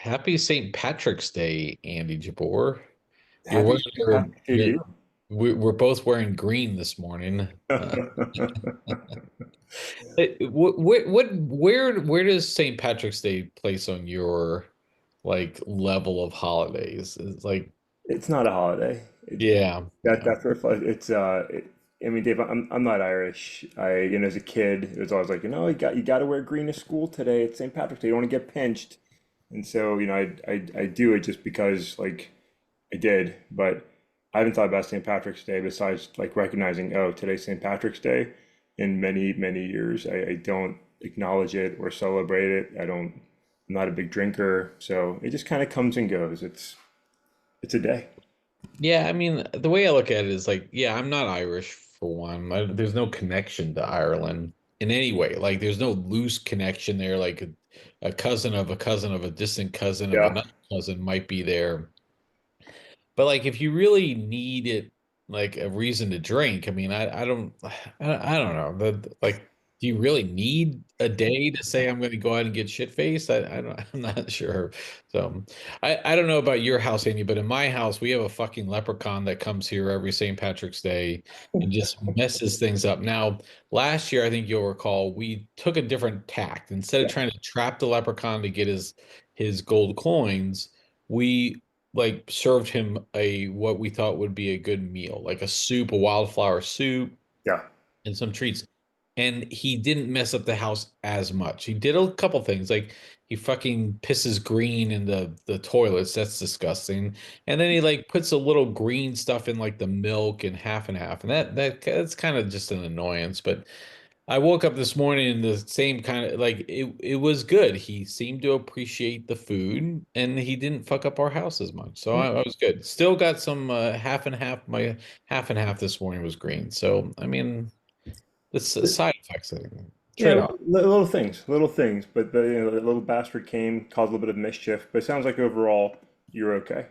Happy St. Patrick's Day, Andy Jabbour. You're Happy wearing St. your, Patrick's Day to you. we're both wearing green this morning. Where does St. Patrick's Day place on your like level of holidays? It's like, It's not a holiday. yeah, yeah. That's where I mean, Dave, I'm not Irish. As a kid, it was always like, you got to wear green to school today. It's St. Patrick's Day. You don't want to get pinched. And so, I do it just because, like, I did. But I haven't thought about St. Patrick's Day besides like recognizing, oh, today's St. Patrick's Day. In many, many years, I don't acknowledge it or celebrate it. I'm not a big drinker, so it just kind of comes and goes. It's a day. Yeah, I mean, the way I look at it is like, yeah, I'm not Irish for one. There's no connection to Ireland in any way. Like, there's no loose connection there. Like, a cousin of a cousin of a distant cousin of Yeah. another cousin might be there. But like, if you really need it, like a reason to drink, I mean, I don't know. Like, do you really need a day to say I'm going to go out and get shit faced? I don't, I'm not sure. So, I don't know about your house, Andy, but in my house, we have a fucking leprechaun that comes here every St. Patrick's Day and just messes things up. Now, last year, I think you'll recall, we took a different tact. Instead of Yeah. trying to trap the leprechaun to get his gold coins, we like served him a what we thought would be a good meal, like a soup, a wildflower soup, Yeah. and some treats. And he didn't mess up the house as much. He did a couple things, like he fucking pisses green in the toilets. That's disgusting. And then he like puts a little green stuff in like the milk and half and half. And that's kind of just an annoyance. But I woke up this morning in the same kind of like it was good. He seemed to appreciate the food and he didn't fuck up our house as much. So I was good. Still got some half and half. My half and half this morning was green. So I mean, it's a side effects thing. Yeah, Trade-off. little things, but the little bastard came, caused a little bit of mischief, but it sounds like overall you're okay.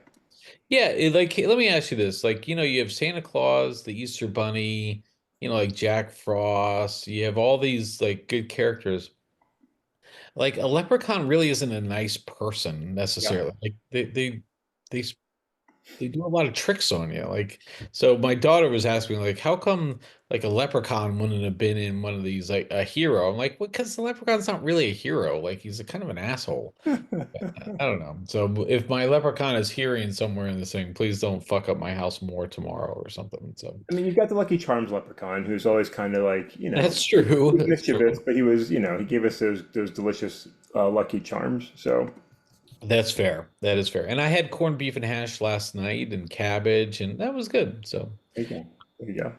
Yeah, like let me ask you this. Like, you have Santa Claus, the Easter Bunny, like Jack Frost. You have all these like good characters. Like a leprechaun really isn't a nice person Yeah. necessarily. Like they they do a lot of tricks on you. Like, so my daughter was asking, like, how come like a leprechaun wouldn't have been in one of these like a hero? I'm like, well, because the leprechaun's not really a hero. Like, he's a kind of an asshole. I don't know. So if my leprechaun is hearing somewhere in this thing, please don't fuck up my house more tomorrow or something. So I mean, you've got the Lucky Charms leprechaun, who's always kind of like, that's true. he's That's true. mischievous, but he gave us those delicious Lucky Charms. So That's fair. That is fair. And I had corned beef and hash last night and cabbage, and that was good. So. there you go. There you go.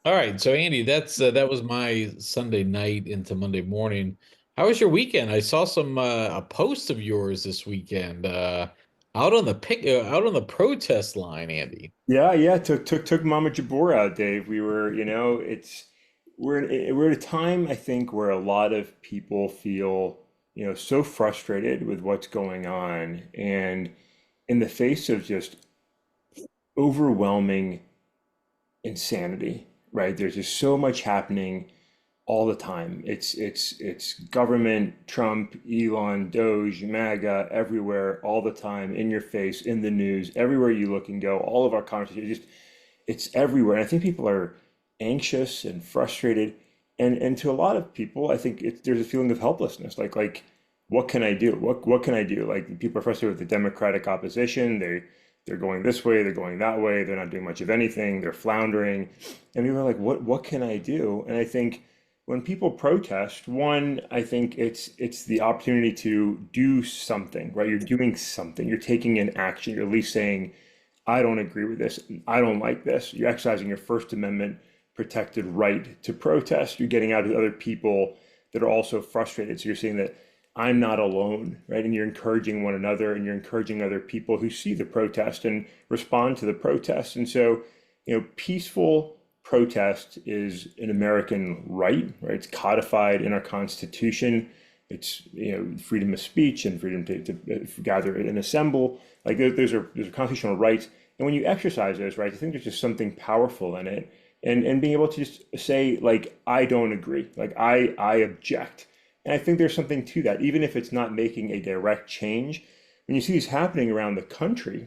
All right, so Andy, that was my Sunday night into Monday morning. How was your weekend? I saw some a post of yours this weekend out on the protest line, Andy. Yeah, yeah. Took Mama Jabbour out, Dave. We were, it's we're at a time I think where a lot of people feel, so frustrated with what's going on, and in the face of just overwhelming insanity, right? There's just so much happening all the time. It's government, Trump, Elon, Doge, MAGA, everywhere, all the time, in your face, in the news, everywhere you look and go. All of our conversations, just it's everywhere. And I think people are anxious and frustrated, and to a lot of people, I think there's a feeling of helplessness. Like what can I do? What can I do? Like people are frustrated with the Democratic opposition. They're going this way, they're going that way, they're not doing much of anything, they're floundering. And we were like, what can I do? And I think when people protest, one, I think it's the opportunity to do something, right? You're doing something, you're taking an action, you're at least saying, I don't agree with this, I don't like this. You're exercising your First Amendment protected right to protest. You're getting out to other people that are also frustrated. So you're saying that I'm not alone, right? And you're encouraging one another and you're encouraging other people who see the protest and respond to the protest. And so, peaceful protest is an American right, right? It's codified in our Constitution. It's, freedom of speech and freedom to gather and assemble. Like those are constitutional rights. And when you exercise those rights, I think there's just something powerful in it. And being able to just say, like, I don't agree, like I object. And I think there's something to that, even if it's not making a direct change. when you see these happening around the country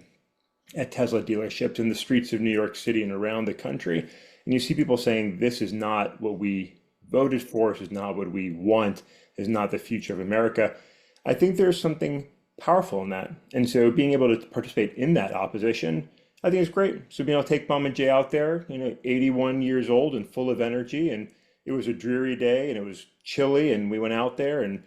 at Tesla dealerships in the streets of New York City and around the country, and you see people saying, this is not what we voted for, this is not what we want, this is not the future of America. I think there's something powerful in that. And so being able to participate in that opposition, I think is great. So being able to take Mom and Jay out there, 81 years old and full of energy, and it was a dreary day and it was chilly, and we went out there and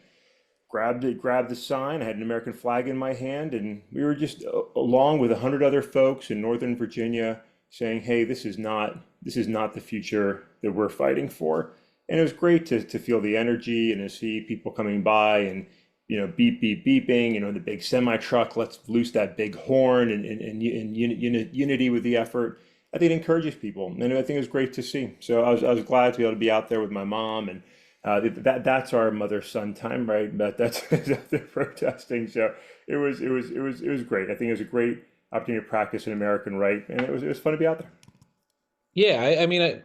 grabbed the sign. I had an American flag in my hand, and we were just along with 100 other folks in Northern Virginia saying, "Hey, this is not the future that we're fighting for." And it was great to feel the energy and to see people coming by and beep beep beeping. The big semi truck. Let's loose that big horn and unity with the effort. I think it encourages people, and I think it was great to see. So I was glad to be able to be out there with my mom, and that's our mother-son time, right? That's they're protesting. So it was great. I think it was a great opportunity to practice an American right, and it was fun to be out there. Yeah, I mean,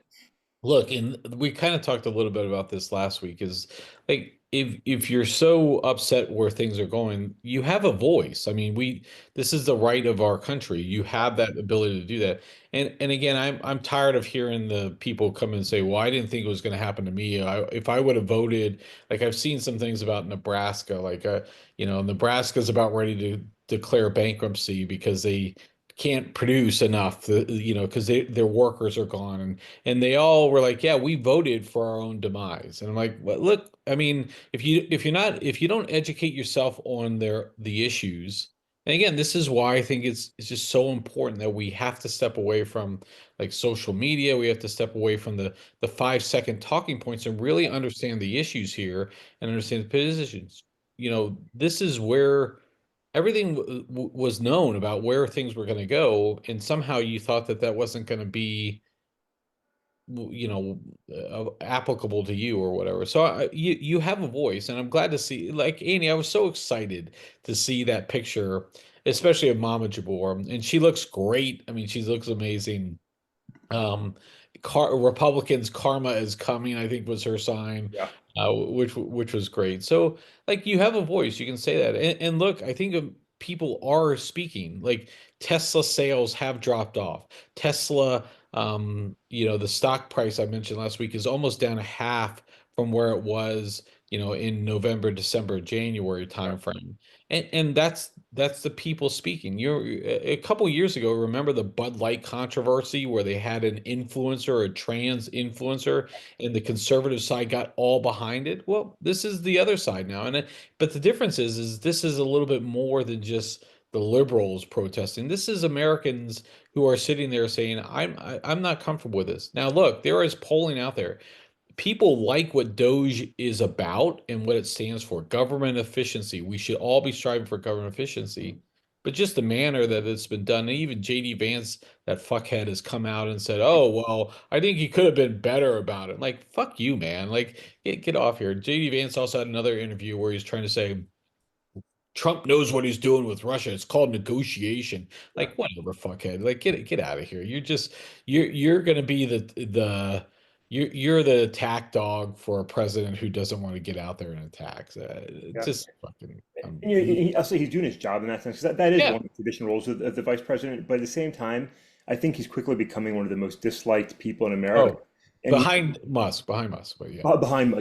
look, and we kind of talked a little bit about this last week, is like if you're so upset where things are going, you have a voice. I mean, this is the right of our country. You have that ability to do that. And again, I'm tired of hearing the people come and say, "Well, I didn't think it was going to happen to me. If I would have voted," like I've seen some things about Nebraska, like Nebraska's about ready to declare bankruptcy because they can't produce enough, because their workers are gone, and they all were like, "Yeah, we voted for our own demise." And I'm like, "Well, look, I mean, if you don't educate yourself on the issues, and again, this is why I think it's just so important that we have to step away from like social media. We have to step away from the 5 second talking points and really understand the issues here and understand the positions. This is where everything was known about where things were going to go, and somehow you thought that that wasn't going to be applicable to you or whatever. So you have a voice, and I'm glad to see. Like Annie, I was so excited to see that picture, especially of Mama Jabbour, and she looks great. I mean, she looks amazing. um Republicans karma is coming, I think was her sign, Yeah, which was great. So like you have a voice, you can say that. And look, I think people are speaking. Like Tesla sales have dropped off. Tesla, the stock price I mentioned last week is almost down a half from where it was, in November, December, January yeah, timeframe. And that's the people speaking. A couple years ago, remember the Bud Light controversy where they had an influencer, a trans influencer, and the conservative side got all behind it? Well, this is the other side now. But the difference is this is a little bit more than just the liberals protesting. This is Americans who are sitting there saying, I'm not comfortable with this. Now, look, there is polling out there. People like what Doge is about and what it stands for, government efficiency. We should all be striving for government efficiency. But just the manner that it's been done, and even JD Vance, that fuckhead, has come out and said, "Oh, well, I think he could have been better about it." Like, fuck you, man. Like, get off here. JD Vance also had another interview where he's trying to say Trump knows what he's doing with Russia. It's called negotiation. yeah. Like, whatever, fuckhead. Like, get out of here. You're gonna be you're the attack dog for a president who doesn't want to get out there and attack. Yeah. Just fucking I'll say he's doing his job in that sense, 'cause that is yeah. one of the traditional roles of the vice president. But at the same time, I think he's quickly becoming one of the most disliked people in America. Oh, And behind Musk, but yeah. behind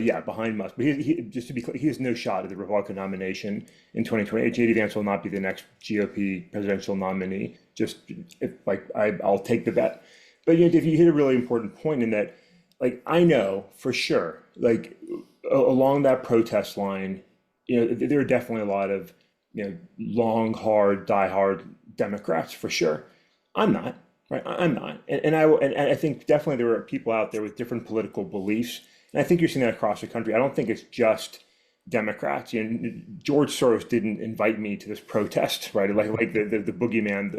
Musk. But just to be clear, he has no shot at the Republican nomination in 2028. JD Vance will not be the next GOP presidential nominee. Just if, like I'll take the bet. But if you hit a really important point in that, like I know for sure, like along that protest line, there are definitely a lot of long, hard, die-hard Democrats for sure. I'm not, right? I'm not, and I think definitely there are people out there with different political beliefs, and I think you're seeing that across the country. I don't think it's just Democrats. George Soros didn't invite me to this protest, right? Like the boogeyman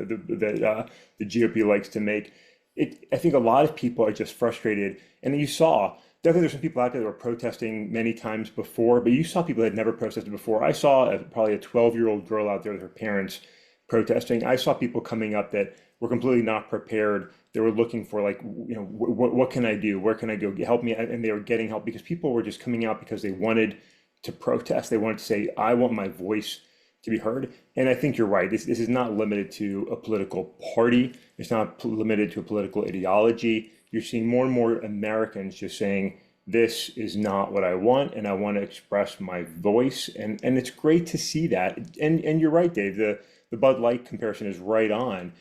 the GOP likes to make. I think a lot of people are just frustrated, and you saw. Definitely, there's some people out there that were protesting many times before, but you saw people that had never protested before. I saw probably a 12-year-old girl out there with her parents protesting. I saw people coming up that were completely not prepared. They were looking for like, what can I do? Where can I go? Help me. And they were getting help because people were just coming out because they wanted to protest. They wanted to say, I want my voice to be heard. And I think you're right. This is not limited to a political party. It's not limited to a political ideology. You're seeing more and more Americans just saying, this is not what I want, and I want to express my voice. And it's great to see that. And you're right, Dave. The Bud Light comparison is right on.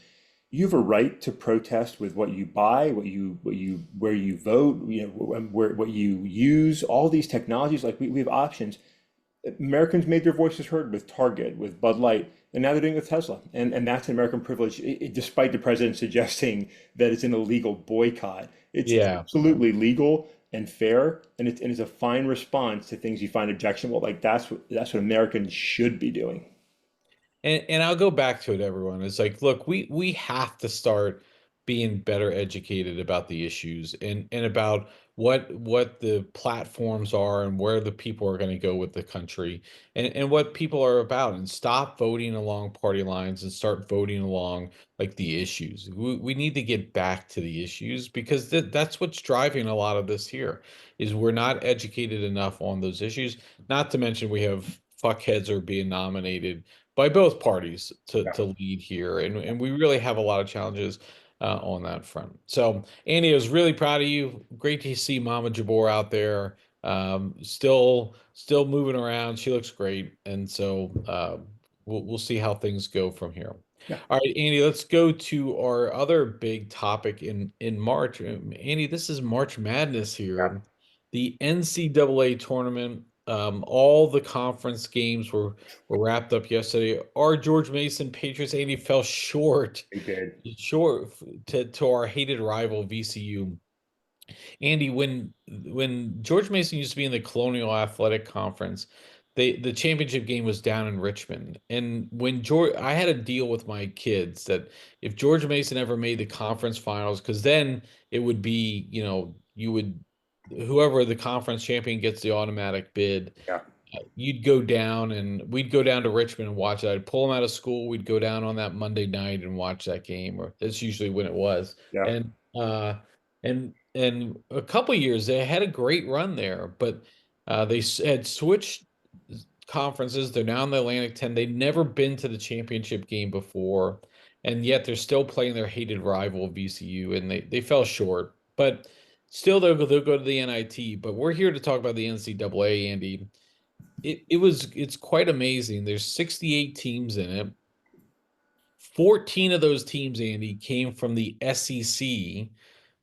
You have a right to protest with what you buy, where you vote, what you use, all these technologies. Like we have options. Americans made their voices heard with Target, with Bud Light, and now they're doing it with Tesla. And that's an American privilege, despite the president suggesting that it's an illegal boycott. It's Yeah. absolutely legal and fair, and it's a fine response to things you find objectionable. Like that's what Americans should be doing. And I'll go back to it, everyone. It's like, look, we have to start being better educated about the issues and about what the platforms are and where the people are going to go with the country and what people are about and stop voting along party lines and start voting along like the issues. We need to get back to the issues because that's what's driving a lot of this here is we're not educated enough on those issues. Not to mention we have fuckheads are being nominated by both parties Yeah, to lead here, and we really have a lot of challenges on that front. So, Andy, I was really proud of you. Great to see Mama Jabbour out there, still moving around. She looks great, and so we'll see how things go from here. yeah, All right, Andy, let's go to our other big topic in March. Andy, this is March Madness yeah. here. The NCAA tournament, all the conference games were wrapped up yesterday. Our George Mason Patriots, Andy, fell They did. short to our hated rival VCU. Andy, when George Mason used to be in the Colonial Athletic Conference, the championship game was down in Richmond. And when George, I had a deal with my kids that if George Mason ever made the conference finals, because then it would be, you would whoever the conference champion gets the automatic bid, Yeah, you'd go down and we'd go down to Richmond and watch it. I'd pull them out of school. We'd go down on that Monday night and watch that game, or that's usually when it was. yeah. And a couple years they had a great run there, but had switched conferences. They're now in the Atlantic 10. They'd never been to the championship game before, and yet they're still playing their hated rival VCU, and they fell short. But still, they'll go to the NIT. But we're here to talk about the NCAA, Andy. It's quite amazing. There's 68 teams in it. 14 of those teams, Andy, came from the SEC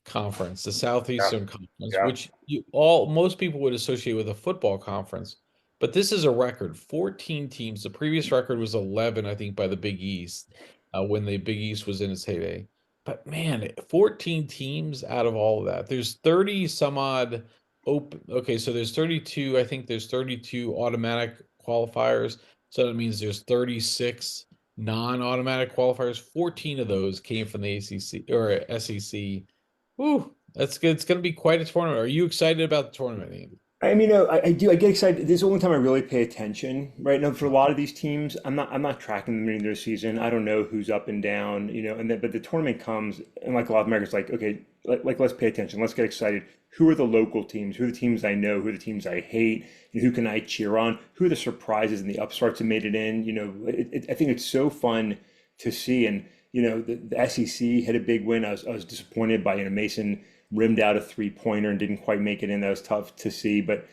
conference, the Yeah, Southeastern Conference, yeah, which most people would associate with a football conference. But this is a record, 14 teams. The previous record was 11, I think, by the Big East, when the Big East was in its heyday. But man, 14 teams out of all of that. There's 30 some odd open. Okay, so there's 32. I think there's 32 automatic qualifiers. So that means there's 36 non-automatic qualifiers. 14 of those came from the ACC or SEC. Ooh, that's good. It's going to be quite a tournament. Are you excited about the tournament, Andy? I mean, I do. I get excited. This is the only time I really pay attention, right? Now, for a lot of these teams, I'm not tracking them during their season. I don't know who's up and down, and then, but the tournament comes, and like a lot of Americans, like, okay, like let's pay attention. Let's get excited. Who are the local teams? Who are the teams I know? Who are the teams I hate? And who can I cheer on? Who are the surprises and the upstarts that made it in? I think it's so fun to see. And the SEC had a big win. I was disappointed by Mason rimmed out a three-pointer and didn't quite make it in. That was tough to see, but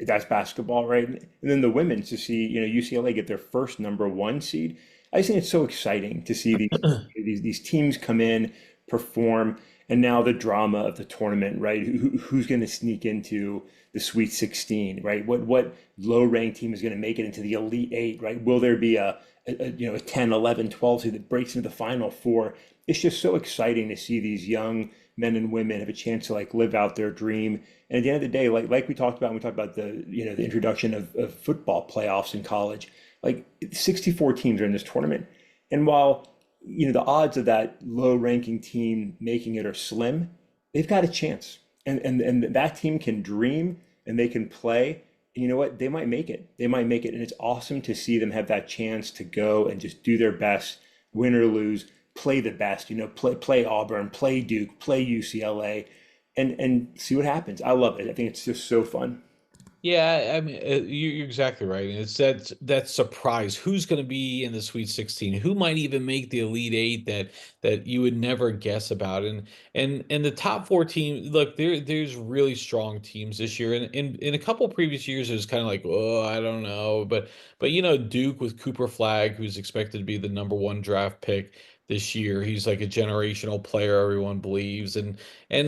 that's basketball, right? And then the women to see UCLA get their first number one seed. I just think it's so exciting to see these teams come in, perform, and now the drama of the tournament, right? Who's going to sneak into the Sweet 16, right? What low-ranked team is going to make it into the Elite Eight, right? Will there be a 10, 11, 12 seed that breaks into the Final Four? It's just so exciting to see these young men and women have a chance to like live out their dream. And at the end of the day, like we talked about when we talked about the introduction of football playoffs in college, like 64 teams are in this tournament. And while the odds of that low ranking team making it are slim, they've got a chance. And that team can dream and they can play. And you know what? They might make it. They might make it. And it's awesome to see them have that chance to go and just do their best, win or lose, play the best, play Auburn, play Duke, play UCLA, and see what happens. I love it. I think it's just so fun. Yeah, I mean, you're exactly right. And it's that surprise. Who's going to be in the Sweet 16? Who might even make the Elite Eight that you would never guess about? And the top four teams, look, there's really strong teams this year. And in a couple previous years, it was kind of like, oh, I don't know. But Duke with Cooper Flag, who's expected to be the number one draft pick this year. He's like a generational player, everyone believes. And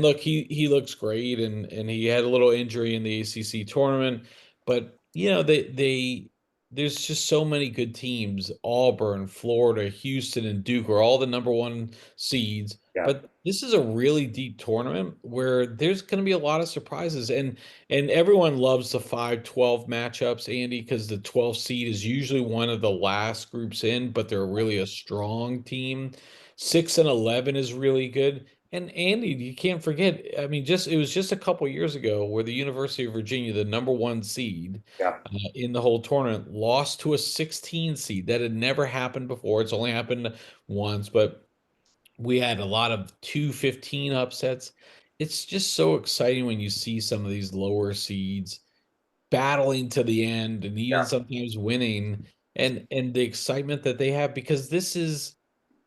look, he looks great, and he had a little injury in the ACC tournament, but they there's just so many good teams. Auburn, Florida, Houston, and Duke are all the number one seeds. Yeah, But this is a really deep tournament where there's going to be a lot of surprises, and everyone loves the 5-12 matchups, Andy, because the 12th seed is usually one of the last groups in, but they're really a strong team. 6 and 11 is really good. And Andy, you can't forget, I mean, just it was just a couple years ago where the University of Virginia, the number one seed yeah, in the whole tournament, lost to a 16 seed. That had never happened before. It's only happened once, but we had a lot of 2-15 upsets. It's just so exciting when you see some of these lower seeds battling to the end and even yeah, sometimes winning and the excitement that they have because this is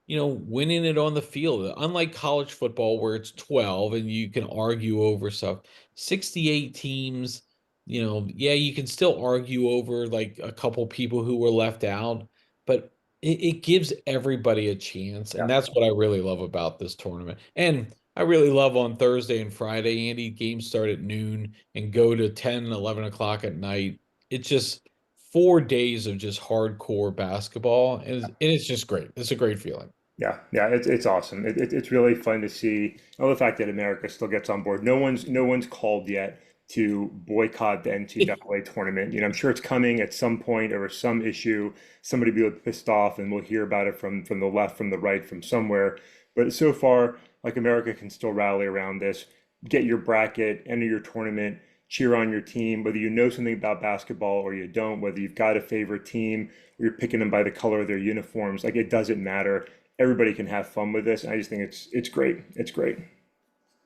winning it on the field. Unlike college football, where it's 12 and you can argue over stuff, 68 teams, yeah, you can still argue over like a couple people who were left out, but it gives everybody a chance. And yeah, that's what I really love about this tournament. And I really love on Thursday and Friday, Andy, games start at noon and go to 10, 11 o'clock at night. It's just 4 days of just hardcore basketball. And it's just great. It's a great feeling. yeah, yeah. It's awesome. It's really fun to see. Oh, the fact that America still gets on board. No one's called yet to boycott the NCAA tournament. I'm sure it's coming at some point or some issue. Somebody will be pissed off, and we'll hear about it from the left, from the right, from somewhere. But so far, like America can still rally around this. Get your bracket, enter your tournament, cheer on your team, whether you know something about basketball or you don't, whether you've got a favorite team or you're picking them by the color of their uniforms. Like it doesn't matter. Everybody can have fun with this. And I just think it's great. It's great.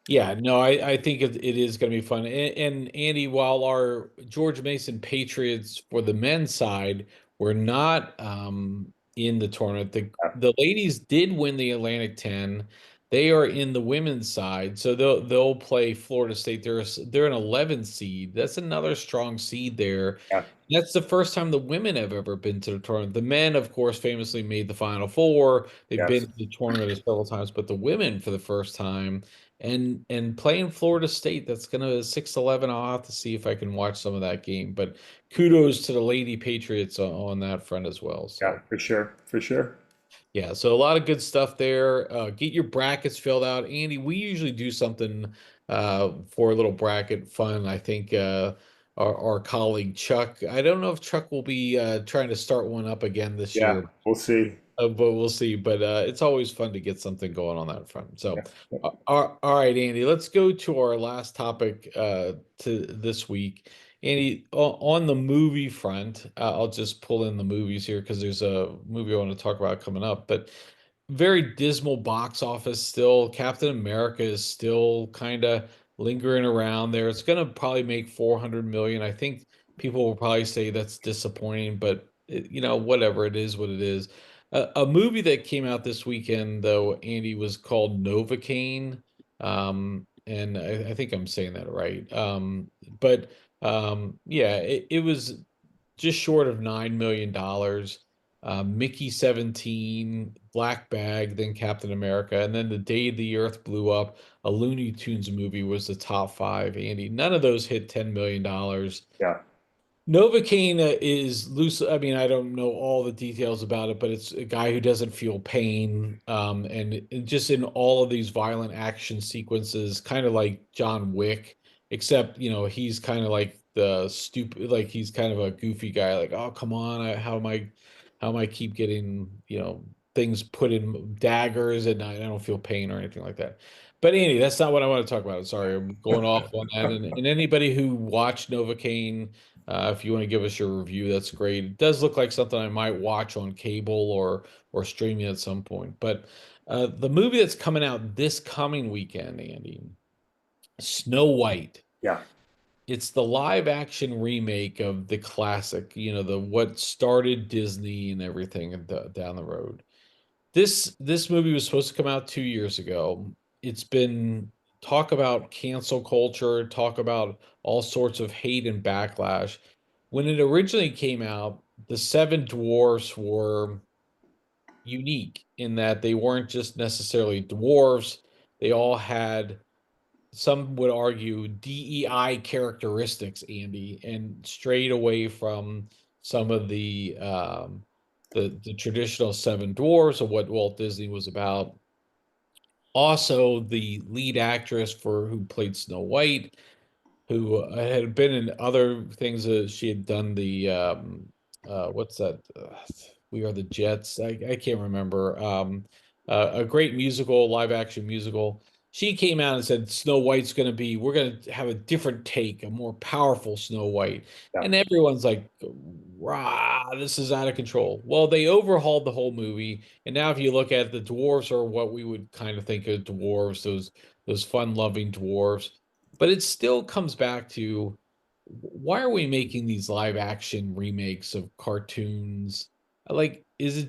Yeah, no, I think it is going to be fun. And Andy, while our George Mason Patriots for the men's side were not in the tournament, Yeah, the ladies did win the Atlantic 10. They are in the women's side, so they'll play Florida State. They're an 11 seed. That's another strong seed there. yeah, That's the first time the women have ever been to the tournament. The men, of course, famously made the Final Four. They've been yes, to the tournament several times, but the women for the first time and playing Florida State, that's gonna 6-11. I'll have to see if I can watch some of that game. But kudos to the Lady Patriots on that front as well. yeah, So for sure, for sure. yeah, so a lot of good stuff there. Get your brackets filled out. Andy, we usually do something for a little bracket fun. I think our colleague Chuck, I don't know if Chuck will be trying to start one up again this Yeah, year, we'll see. but we'll see. But it's always fun to get something going on that front. So, Yeah, all right, Andy, let's go to our last topic to this week. Andy, on the movie front, I'll just pull in the movies here because there's a movie I want to talk about coming up. But very dismal box office still. Captain America is still kind of lingering around there. It's going to probably make 400 million. I think people will probably say that's disappointing, but whatever, it is what it is. A movie that came out this weekend, though, Andy, was called Novocaine. And I think I'm saying that right. But yeah, it was just short of $9 million. Mickey 17, Black Bag, then Captain America, and then The Day the Earth Blew Up, a Looney Tunes movie was the top five, Andy. None of those hit $10 million. yeah, Novocaine is loose. I mean, I don't know all the details about it, but it's a guy who doesn't feel pain. Just in all of these violent action sequences, kind of like John Wick, except, he's kind of like the stupid, like he's kind of a goofy guy, like, oh, come on, how am I keep getting, things put in daggers and I don't feel pain or anything like that. But Andy, that's not what I want to talk about. Sorry, I'm going off on that. And anybody who watched Novocaine, if you want to give us your review, that's great. It does look like something I might watch on cable or streaming at some point. But the movie that's coming out this coming weekend, Andy, Snow White. yeah. It's the live action remake of the classic, the what started Disney and everything down the road. This movie was supposed to come out 2 years ago. It's been talk about cancel culture, talk about all sorts of hate and backlash. When it originally came out, the Seven Dwarfs were unique in that they weren't just necessarily dwarves. They all had, some would argue, DEI characteristics, Andy, and strayed away from some of the traditional seven dwarfs of what Walt Disney was about. Also, the lead actress for who played Snow White, who had been in other things. She had done the what's that? We Are the Jets. I can't remember. A great musical, live action musical. She came out and said Snow White's going to be. We're going to have a different take, a more powerful Snow White, Yeah. and everyone's like, "Rah, this is out of control." Well, they overhauled the whole movie, and now if you look at it, the dwarves are what we would kind of think of dwarves, those fun-loving dwarves. But it still comes back to, why are we making these live action remakes of cartoons? Like, is it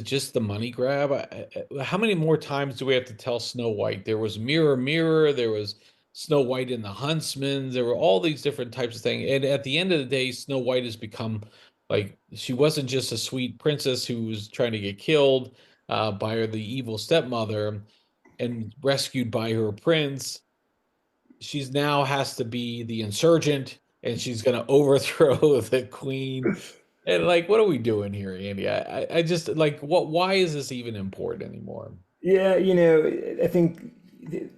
just the money grab? How many more times do we have to tell Snow White? There was Mirror Mirror, there was Snow White and the Huntsman, there were all these different types of things. And at the end of the day, Snow White has become, like, she wasn't just a sweet princess who was trying to get killed by the evil stepmother and rescued by her prince. She's now has to be the insurgent, and she's going to overthrow the queen. And like, what are we doing here, Andy? I just like, what? Why is this even important anymore? Yeah, I think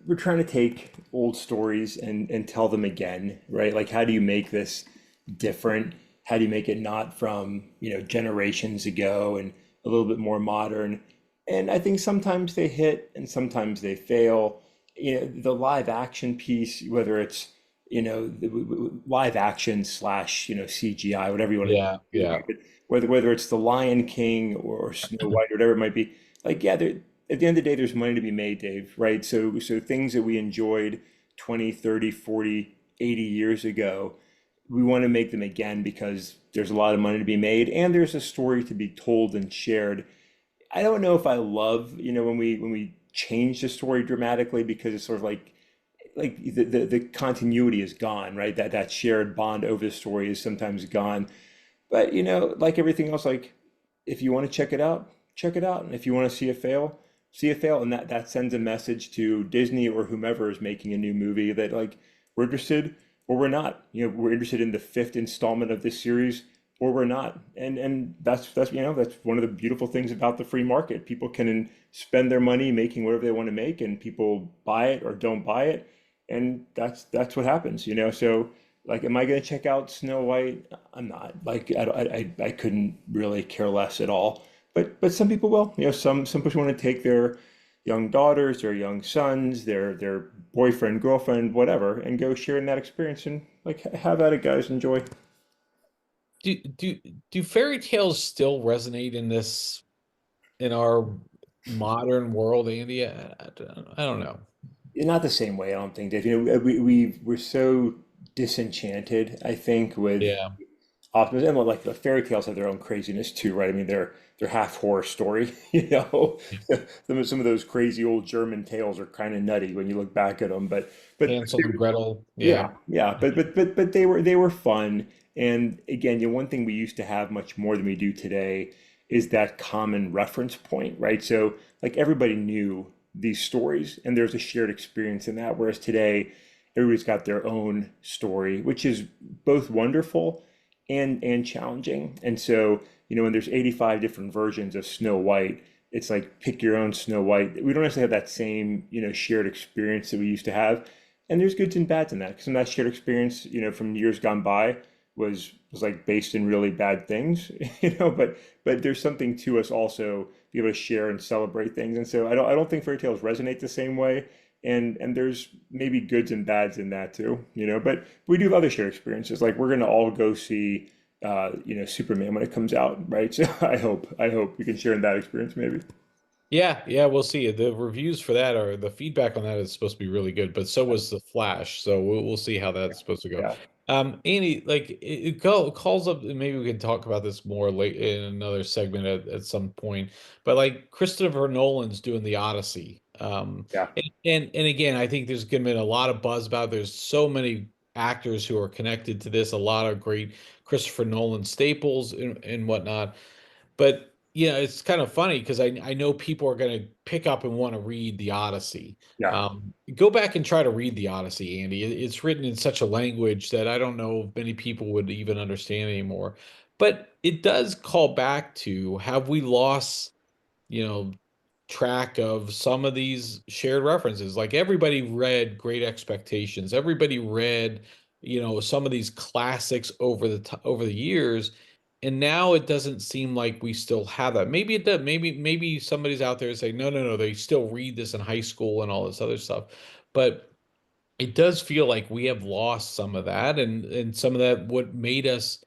we're trying to take old stories and tell them again, right? Like, how do you make this different? How do you make it not from, generations ago and a little bit more modern? And I think sometimes they hit and sometimes they fail. The live action piece, whether it's, live action slash, CGI, whatever you want to Yeah, do, yeah, right? But whether it's The Lion King or Snow White or whatever it might be, like, yeah, at the end of the day, there's money to be made, Dave, right? So things that we enjoyed 20, 30, 40, 80 years ago, we want to make them again because there's a lot of money to be made and there's a story to be told and shared. I don't know if I love, when we change the story dramatically because it's sort of like the continuity is gone, right? That shared bond over the story is sometimes gone. But like everything else, like if you want to check it out, check it out. And if you want to see it fail. And that sends a message to Disney or whomever is making a new movie that, like, we're interested or we're not. We're interested in the fifth installment of this series or we're not. And that's one of the beautiful things about the free market. People can spend their money making whatever they want to make, and people buy it or don't buy it. And that's what happens. So, like, am I going to check out Snow White? I'm not. Like, I couldn't really care less at all. But some people will. Some people want to take their young daughters, their young sons, their boyfriend, girlfriend, whatever, and go share in that experience and, like, have at it, guys. Enjoy. do fairy tales still resonate in our modern world, Andy? I don't know. Not the same way, I don't think, Dave. We're so disenchanted, I think, with Yeah, optimism. And, like, the fairy tales have their own craziness too, right? I mean, they're half horror story, Some of those crazy old German tales are kind of nutty when you look back at them, but Hansel and Gretel. Yeah, yeah, yeah, but they were fun. And again, one thing we used to have much more than we do today is that common reference point, right? So, like, everybody knew these stories, and there's a shared experience in that. Whereas today, everybody's got their own story, which is both wonderful and challenging. And so, when there's 85 different versions of Snow White, it's like, pick your own Snow White. We don't necessarily have that same, shared experience that we used to have. And there's goods and bads in that. Some of that shared experience, from years gone by was like based in really bad things, but there's something to us also be able to share and celebrate things. And so I don't think fairy tales resonate the same way. And there's maybe goods and bads in that too. But we do have other shared experiences. Like, we're gonna all go see Superman when it comes out, right? So I hope we can share in that experience maybe. Yeah, yeah, we'll see. The reviews for that are the feedback on that is supposed to be really good, but so was the Flash. So we'll see how that's supposed to go. Yeah, Andy, like calls up, and maybe we can talk about this more late in another segment at some point. But like Christopher Nolan's doing the Odyssey. yeah, And again, I think there's gonna be a lot of buzz about it. There's so many actors who are connected to this, a lot of great Christopher Nolan staples and whatnot. But yeah, it's kind of funny because I know people are going to pick up and want to read the Odyssey. yeah, Go back and try to read the Odyssey, Andy. It's written in such a language that I don't know if many people would even understand anymore. But it does call back to, have we lost, you know, track of some of these shared references? Like everybody read Great Expectations. Everybody read, some of these classics over the years. And now it doesn't seem like we still have that. Maybe it does. Maybe somebody's out there saying, no, no, no, they still read this in high school and all this other stuff. But it does feel like we have lost some of that, and some of that what made us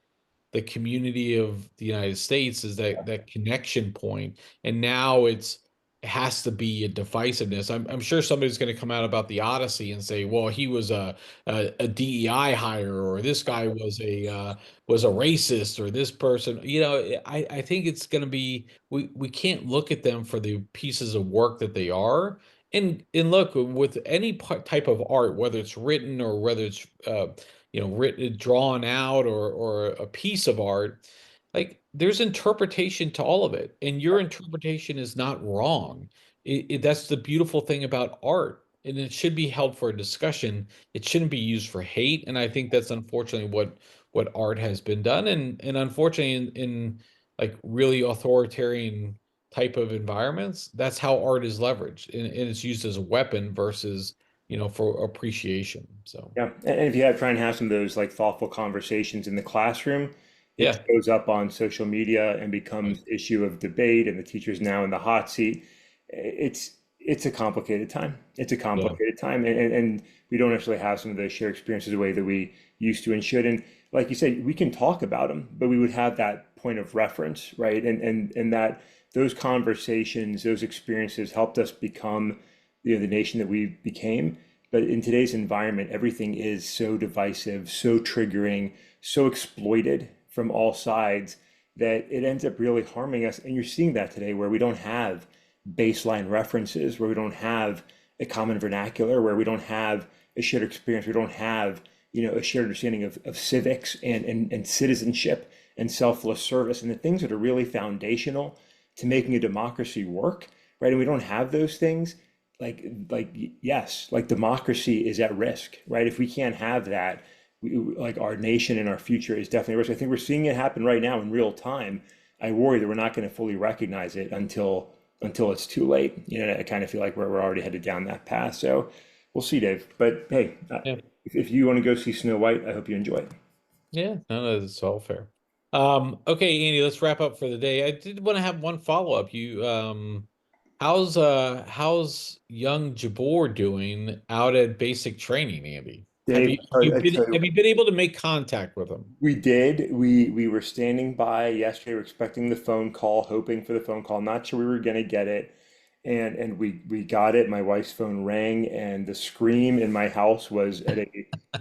the community of the United States is that connection point. And now it has to be a divisiveness. I'm sure somebody's going to come out about the Odyssey and say, well, he was a DEI hire, or this guy was a racist, or this person. I think it's going to be, we can't look at them for the pieces of work that they are. And look, with any type of art, whether it's written or whether it's written, drawn out, or a piece of art, like there's interpretation to all of it, and your interpretation is not wrong. That's the beautiful thing about art, and it should be held for a discussion. It shouldn't be used for hate, and I think that's unfortunately what art has been done, and unfortunately in like really authoritarian type of environments, that's how art is leveraged, and it's used as a weapon versus for appreciation. So yeah. And if you try and have some of those like thoughtful conversations in the classroom, it yeah. shows up on social media and Right. becomes issue of debate, and the teacher's now in the hot seat. It's a complicated time. It's a Yeah. complicated time, and we don't necessarily have some of those shared experiences the way that we used to and should. And like you said, we can talk about them, but we would have that point of reference, right? And that those conversations, those experiences helped us become, the nation that we became. But in today's environment, everything is so divisive, so triggering, so exploited from all sides that it ends up really harming us. And you're seeing that today where we don't have baseline references, where we don't have a common vernacular, where we don't have a shared experience, we don't have, a shared understanding of civics and citizenship and selfless service and the things that are really foundational to making a democracy work, right? And we don't have those things. Like yes, like democracy is at risk, right? If we can't have that, like our nation and our future is definitely at risk. I think we're seeing it happen right now in real time. I worry that we're not going to fully recognize it until it's too late. I kind of feel like we're already headed down that path. So we'll see, Dave. But hey, Yeah. if you want to go see Snow White, I hope you enjoy it. Yeah, no, no, it's all fair. Okay, Andy, let's wrap up for the day. I did want to have one follow-up. How's young Jabbour doing out at basic training, Andy? Have Dave, you have you I been tell have you, you been able to make contact with him? we did. We were standing by yesterday. We're expecting the phone call, hoping for the phone call. Not sure we were gonna get it, and we got it. My wife's phone rang, and the scream in my house was at a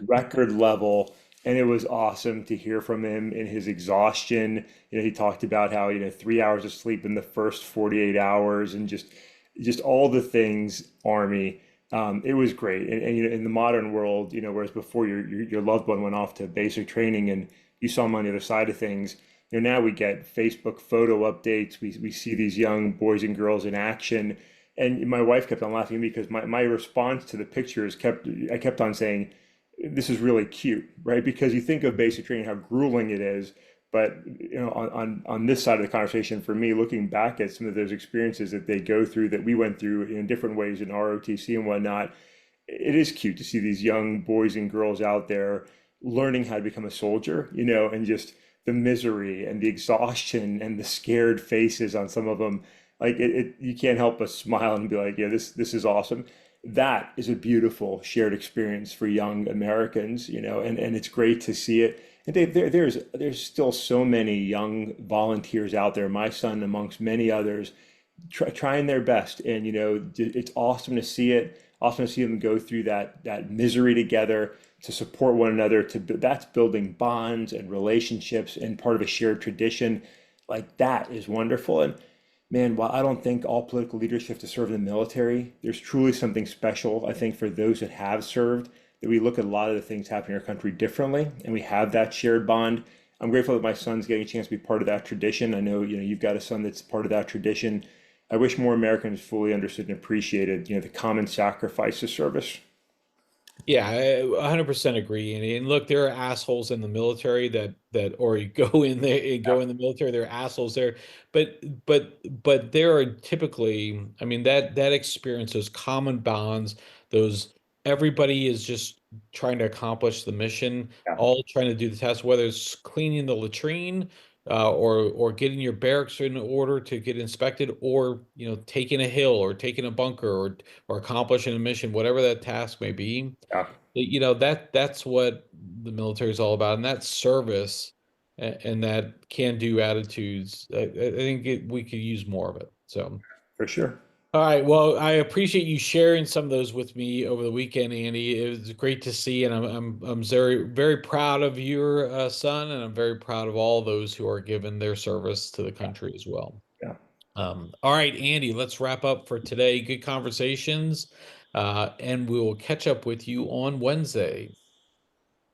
record level, and it was awesome to hear from him in his exhaustion. He talked about how 3 hours of sleep in the first 48 hours, and just all the things Army. It was great, and in the modern world, whereas before your loved one went off to basic training and you saw him on the other side of things, now we get Facebook photo updates. We see these young boys and girls in action, and my wife kept on laughing at me because my response to the pictures I kept on saying, "This is really cute," right? Because you think of basic training, how grueling it is, but on this side of the conversation, for me, looking back at some of those experiences that they go through, that we went through in different ways in ROTC and whatnot, it is cute to see these young boys and girls out there learning how to become a soldier, and just the misery and the exhaustion and the scared faces on some of them. Like you can't help but smile and be like, yeah, this is awesome. That is a beautiful shared experience for young Americans, and it's great to see it. And Dave, there's still so many young volunteers out there, my son amongst many others, trying their best. And it's awesome to see it. Awesome to see them go through that misery together to support one another. That's building bonds and relationships and part of a shared tradition. Like that is wonderful. And man, while I don't think all political leaders have to serve in the military, there's truly something special, I think, for those that have served, that we look at a lot of the things happening in our country differently, and we have that shared bond. I'm grateful that my son's getting a chance to be part of that tradition. I know, you've got a son that's part of that tradition. I wish more Americans fully understood and appreciated, the common sacrifice of service. Yeah, I 100% agree. And look, there are assholes in the military or you go in there and go in the military, there are assholes there. But there are typically, I mean, that experience, those common bonds, those everybody is just trying to accomplish the mission, Yeah, all trying to do the task, whether it's cleaning the latrine, or getting your barracks in order to get inspected, or taking a hill or taking a bunker, or accomplishing a mission, whatever that task may be. yeah, That's what the military is all about, and that service, and that can-do attitudes. I think we could use more of it. So, for sure. all right. Well, I appreciate you sharing some of those with me over the weekend, Andy. It was great to see, and I'm very very proud of your son, and I'm very proud of all those who are giving their service to the country as well. Yeah. All right, Andy, let's wrap up for today. Good conversations, and we will catch up with you on Wednesday.